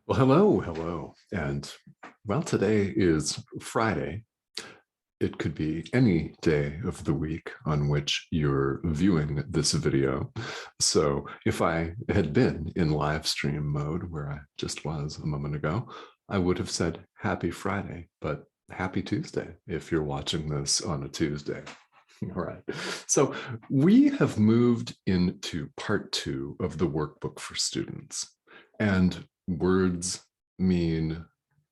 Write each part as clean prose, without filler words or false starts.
Well, hello, hello. And well, today is Friday. It could be any day of the week on which you're viewing this video. So if I had been in live stream mode where I just was a moment ago, I would have said happy Friday, but happy Tuesday if you're watching this on a Tuesday. All right. So we have moved into part 2 of the workbook for students. And words mean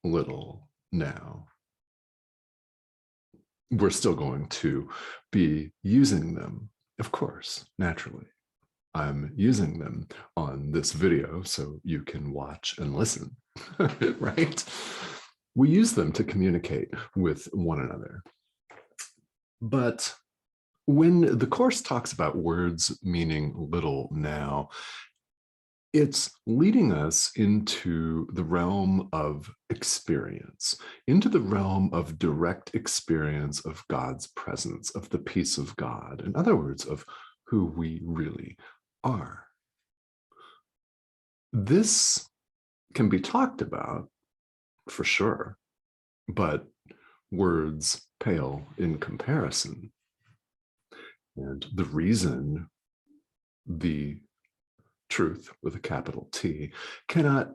little now. We're still going to be using them, of course, naturally. I'm using them on this video so you can watch and listen, right? We use them to communicate with one another. But when the course talks about words meaning little now, it's leading us into the realm of experience, into the realm of direct experience of God's presence, of the peace of God. In other words, of who we really are. This can be talked about for sure, but words pale in comparison. And the reason the truth with a capital T cannot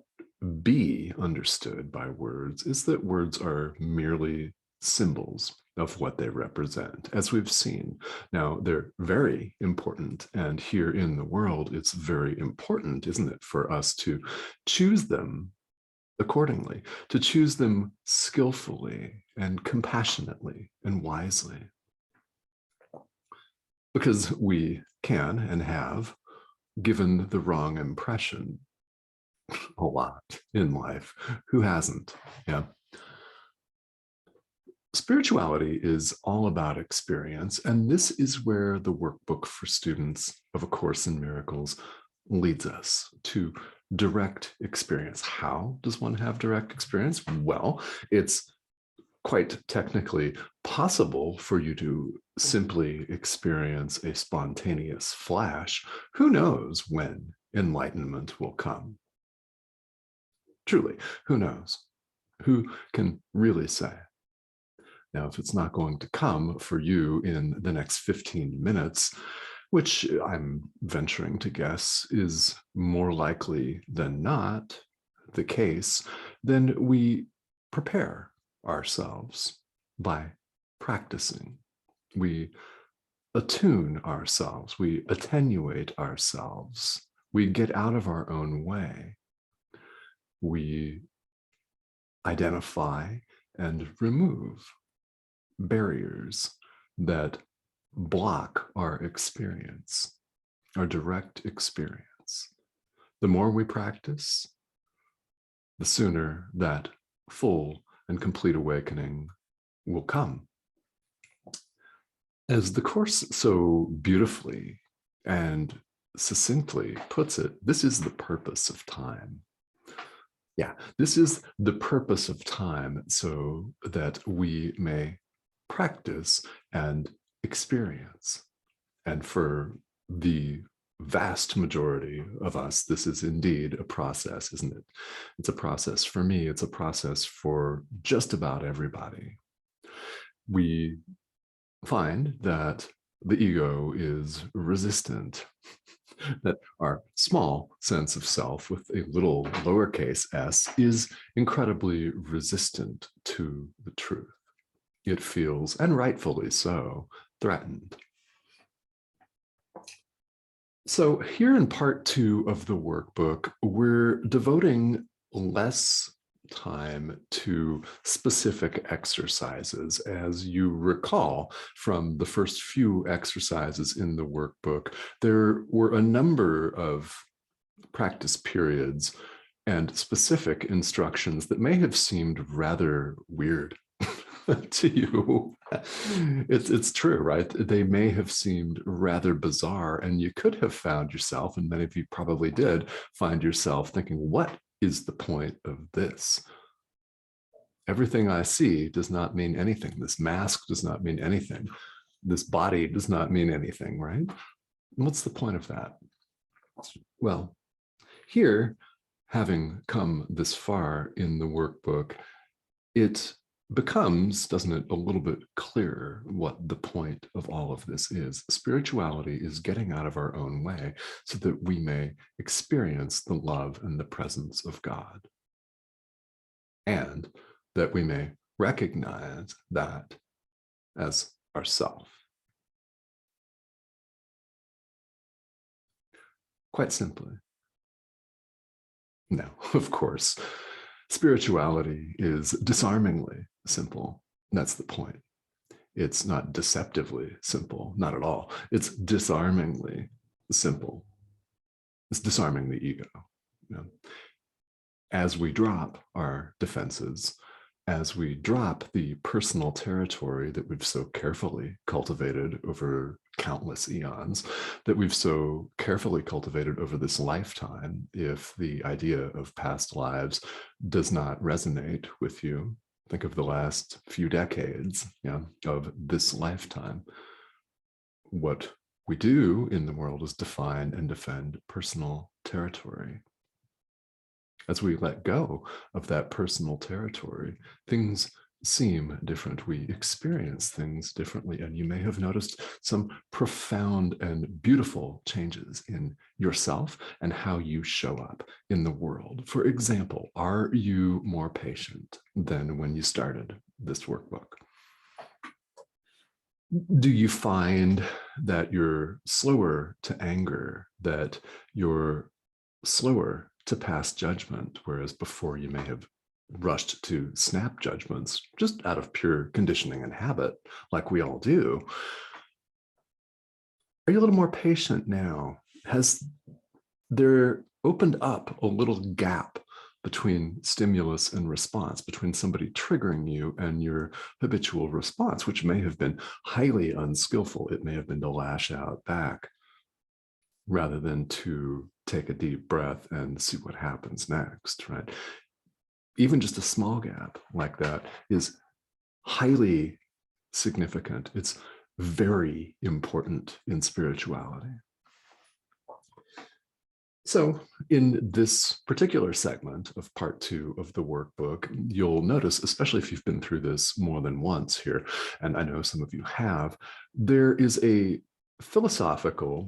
be understood by words is that words are merely symbols of what they represent, as we've seen. Now, they're very important, and here in the world, it's very important, isn't it, for us to choose them accordingly, to choose them skillfully and compassionately and wisely. Because we can and have given the wrong impression a lot in life. Who hasn't? Yeah. Spirituality is all about experience, and this is where the workbook for students of A Course in Miracles leads us to direct experience. How does one have direct experience? Well, it's quite technically possible for you to simply experience a spontaneous flash. Who knows when enlightenment will come? Truly, who knows? Who can really say? Now, if it's not going to come for you in the next 15 minutes, which I'm venturing to guess is more likely than not the case, then we prepare ourselves by practicing. We attune ourselves, we attenuate ourselves, we get out of our own way, we identify and remove barriers that block our experience, our direct experience. The more we practice, the sooner that full and complete awakening will come. As the Course so beautifully and succinctly puts it, this is the purpose of time. Yeah, this is the purpose of time so that we may practice and experience. And for the vast majority of us, this is indeed a process, isn't it? It's a process for me. It's a process for just about everybody. We find that the ego is resistant, that our small sense of self with a little lowercase s is incredibly resistant to the truth. It feels, and rightfully so, threatened. So here in part 2 of the workbook, we're devoting less time to specific exercises. As you recall from the first few exercises in the workbook, there were a number of practice periods and specific instructions that may have seemed rather weird to you. It's true, right? They may have seemed rather bizarre, and you could have found yourself, and many of you probably did, find yourself thinking, what is the point of this? Everything I see does not mean anything. This mask does not mean anything. This body does not mean anything, right? What's the point of that? Well, here having come this far in the workbook, it becomes, doesn't it, a little bit clearer what the point of all of this is. Spirituality is getting out of our own way so that we may experience the love and the presence of God, and that we may recognize that as ourself. Quite simply. Now, of course, spirituality is disarmingly simple. That's the point. It's not deceptively simple, not at all. It's disarmingly simple. It's disarming the ego. You know, as we drop our defenses, as we drop the personal territory that we've so carefully cultivated over countless eons, that we've so carefully cultivated over this lifetime, if the idea of past lives does not resonate with you, think of the last few decades, of this lifetime. What we do in the world is define and defend personal territory. As we let go of that personal territory, things seem different. We experience things differently. And you may have noticed some profound and beautiful changes in yourself and how you show up in the world. For example, are you more patient than when you started this workbook? Do you find that you're slower to anger, that you're slower to pass judgment, whereas before you may have rushed to snap judgments just out of pure conditioning and habit, like we all do? Are you a little more patient now? Has there opened up a little gap between stimulus and response, between somebody triggering you and your habitual response, which may have been highly unskillful? It may have been to lash out back rather than to take a deep breath and see what happens next, right? Even just a small gap like that is highly significant. It's very important in spirituality. So in this particular segment of part 2 of the workbook, you'll notice, especially if you've been through this more than once here, and I know some of you have, there is a philosophical,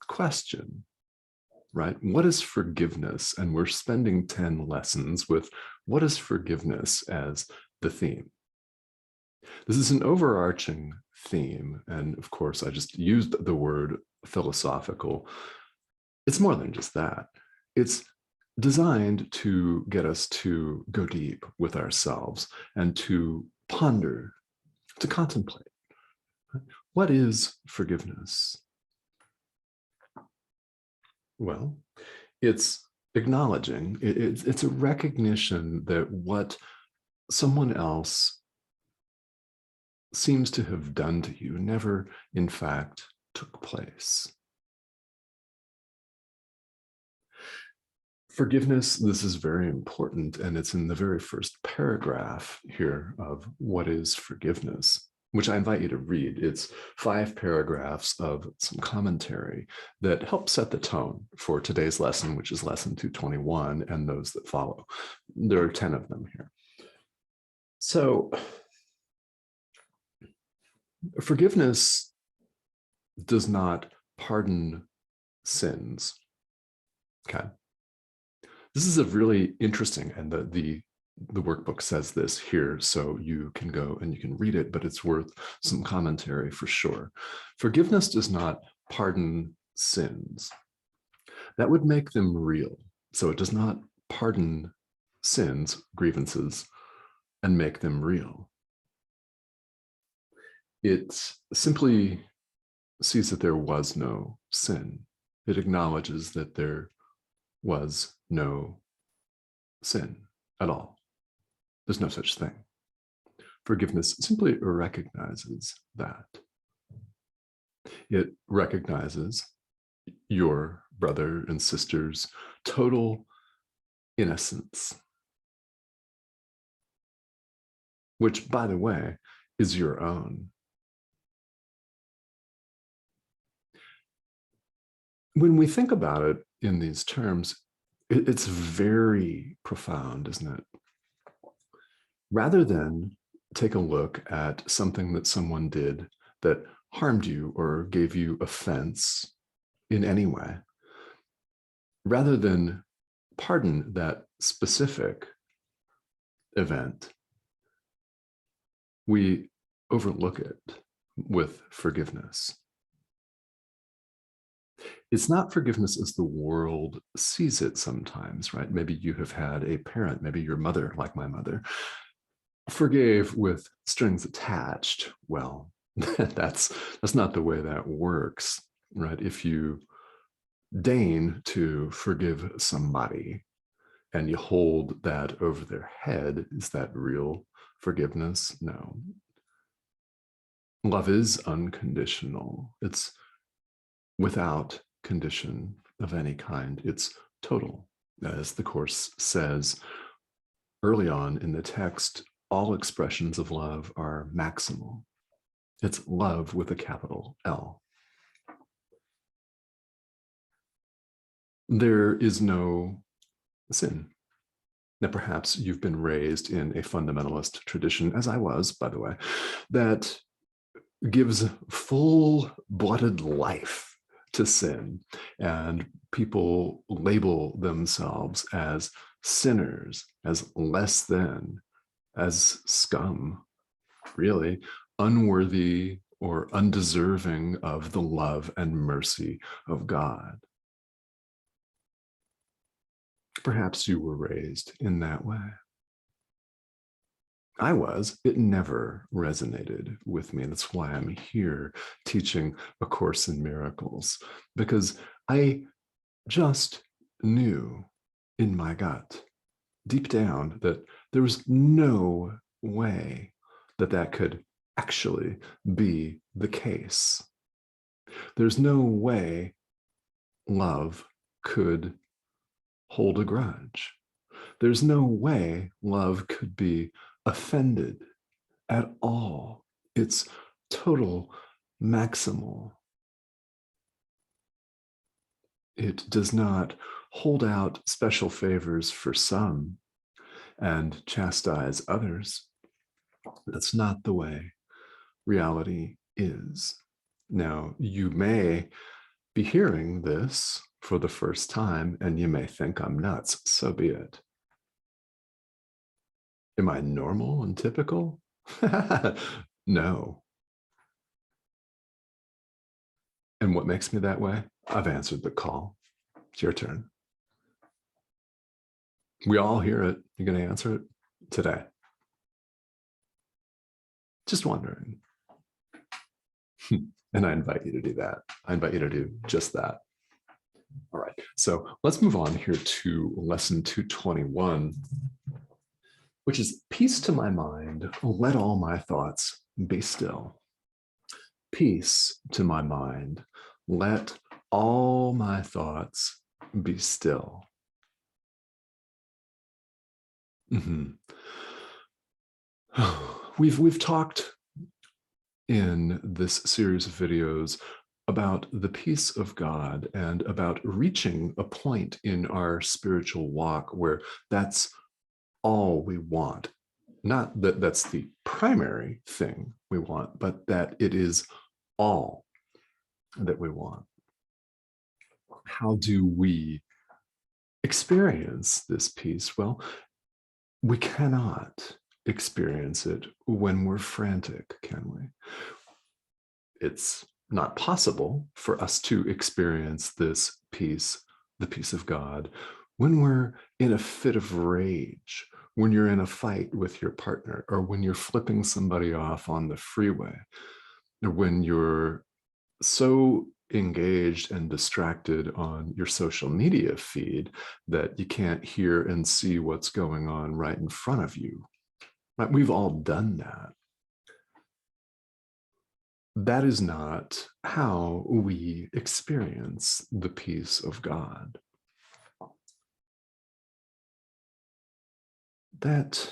question, right? What is forgiveness? And we're spending 10 lessons with what is forgiveness as the theme. This is an overarching theme. And of course, I just used the word philosophical. It's more than just that. It's designed to get us to go deep with ourselves and to ponder, to contemplate. What is forgiveness? Well, it's acknowledging, it's a recognition that what someone else seems to have done to you never, in fact, took place. Forgiveness, this is very important, and it's in the very first paragraph here of what is forgiveness, which I invite you to read. It's 5 paragraphs of some commentary that help set the tone for today's lesson, which is lesson 221, and those that follow. There are 10 of them here. So, forgiveness does not pardon sins, okay? This is a really interesting, and the workbook says this here, so you can go and you can read it, but it's worth some commentary for sure. Forgiveness does not pardon sins. That would make them real. So it does not pardon sins, grievances, and make them real. It simply sees that there was no sin. It acknowledges that there was no sin at all. There's no such thing. Forgiveness simply recognizes that. It recognizes your brother and sister's total innocence, which, by the way, is your own. When we think about it in these terms, It's very profound, isn't it? Rather than take a look at something that someone did that harmed you or gave you offense in any way, rather than pardon that specific event, we overlook it with forgiveness. It's not forgiveness as the world sees it sometimes, right? Maybe you have had a parent, maybe your mother, like my mother, forgave with strings attached. Well, that's not the way that works, right? If you deign to forgive somebody and you hold that over their head, is that real forgiveness? No. Love is unconditional. It's without condition of any kind. It's total. As the Course says early on in the text, all expressions of love are maximal. It's love with a capital L. There is no sin. Now, perhaps you've been raised in a fundamentalist tradition, as I was, by the way, that gives full-blooded life to sin, and people label themselves as sinners, as less than, as scum, really, unworthy or undeserving of the love and mercy of God. Perhaps you were raised in that way. I was. It never resonated with me. That's why I'm here teaching A Course in Miracles, because I just knew in my gut, deep down, that there was no way that that could actually be the case. There's no way love could hold a grudge. There's no way love could be offended at all. It's total maximal. It does not hold out special favors for some and chastise others. That's not the way reality is. Now, you may be hearing this for the first time, and you may think I'm nuts. So be it. Am I normal and typical? No. And what makes me that way? I've answered the call. It's your turn. We all hear it. You're going to answer it today. Just wondering. And I invite you to do that. I invite you to do just that. All right. So let's move on here to lesson 221, which is peace to my mind. Let all my thoughts be still. Peace to my mind. Let all my thoughts be still. Mm-hmm. We've talked in this series of videos about the peace of God and about reaching a point in our spiritual walk where that's all we want. Not that that's the primary thing we want, but that it is all that we want. How do we experience this peace? Well, we cannot experience it when we're frantic, can we? It's not possible for us to experience this peace, the peace of God, when we're in a fit of rage, when you're in a fight with your partner, or when you're flipping somebody off on the freeway, or when you're so engaged and distracted on your social media feed that you can't hear and see what's going on right in front of you. Right? We've all done that. That is not how we experience the peace of God. That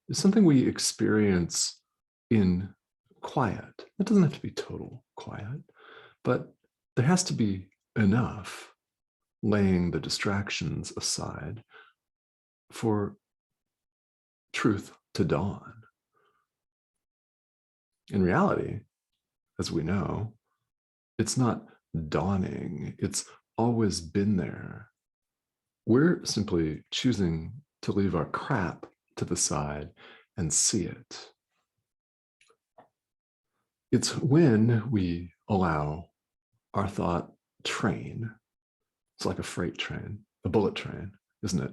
is something we experience in quiet. It doesn't have to be total quiet, but there has to be enough laying the distractions aside for truth to dawn. In reality, as we know, it's not dawning. It's always been there. We're simply choosing to leave our crap to the side and see it. It's when we allow our thought train. It's like a freight train, a bullet train, isn't it?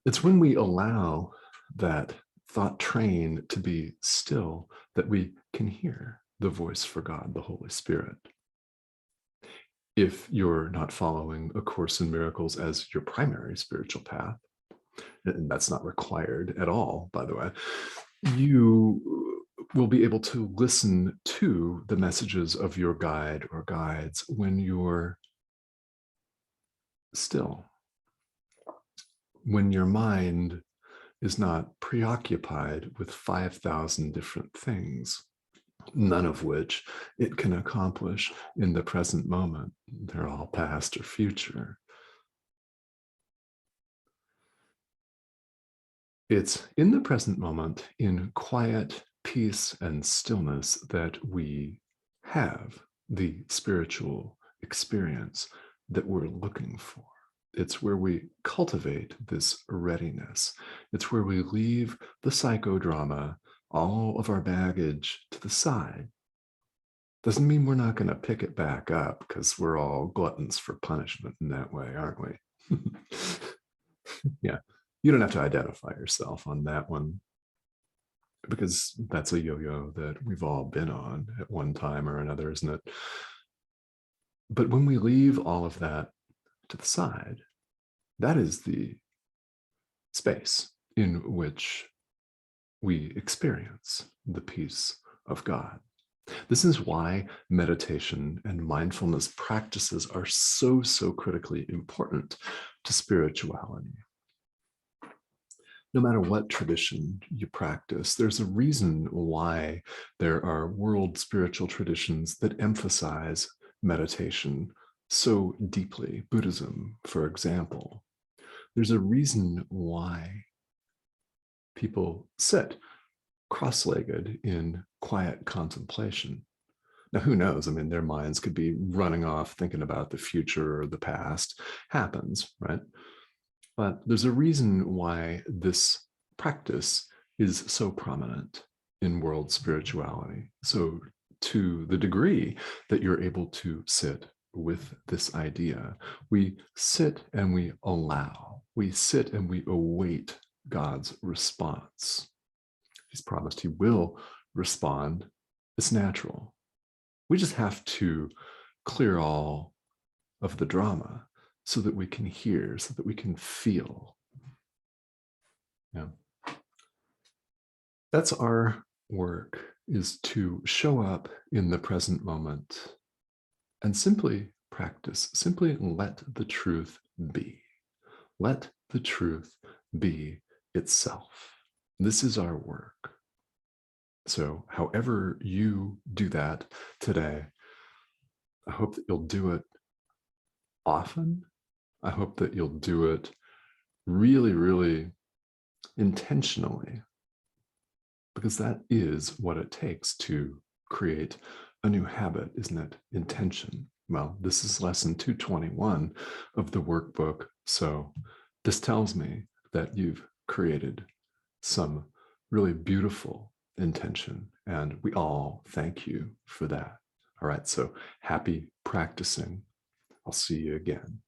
It's when we allow that thought train to be still that we can hear the voice for God, the Holy Spirit. If you're not following A Course in Miracles as your primary spiritual path, and that's not required at all, by the way, you will be able to listen to the messages of your guide or guides when you're still, when your mind is not preoccupied with 5,000 different things, none of which it can accomplish in the present moment. They're all past or future. It's in the present moment, in quiet, peace, and stillness, that we have the spiritual experience that we're looking for. It's where we cultivate this readiness. It's where we leave the psychodrama, all of our baggage to the side. Doesn't mean we're not going to pick it back up, because we're all gluttons for punishment in that way, aren't we? Yeah. You don't have to identify yourself on that one, because that's a yo-yo that we've all been on at one time or another, isn't it? But when we leave all of that to the side, that is the space in which we experience the peace of God. This is why meditation and mindfulness practices are so critically important to spirituality. No matter what tradition you practice, there's a reason why there are world spiritual traditions that emphasize meditation so deeply. Buddhism, for example. There's a reason why people sit cross-legged in quiet contemplation. Now, who knows? I mean, their minds could be running off thinking about the future or the past. Happens, right? But there's a reason why this practice is so prominent in world spirituality. So to the degree that you're able to sit with this idea, we sit and we allow, we sit and we await God's response. He's promised he will respond. It's natural. We just have to clear all of the drama so that we can hear, so that we can feel. Yeah. That's our work, is to show up in the present moment and simply practice, simply let the truth be. Let the truth be itself. This is our work. So however you do that today, I hope that you'll do it often. I hope that you'll do it really intentionally, because that is what it takes to create a new habit, isn't it? Intention. Well, this is lesson 221 of the workbook. So this tells me that you've created some really beautiful intention, and we all thank you for that. All right, so happy practicing. I'll see you again.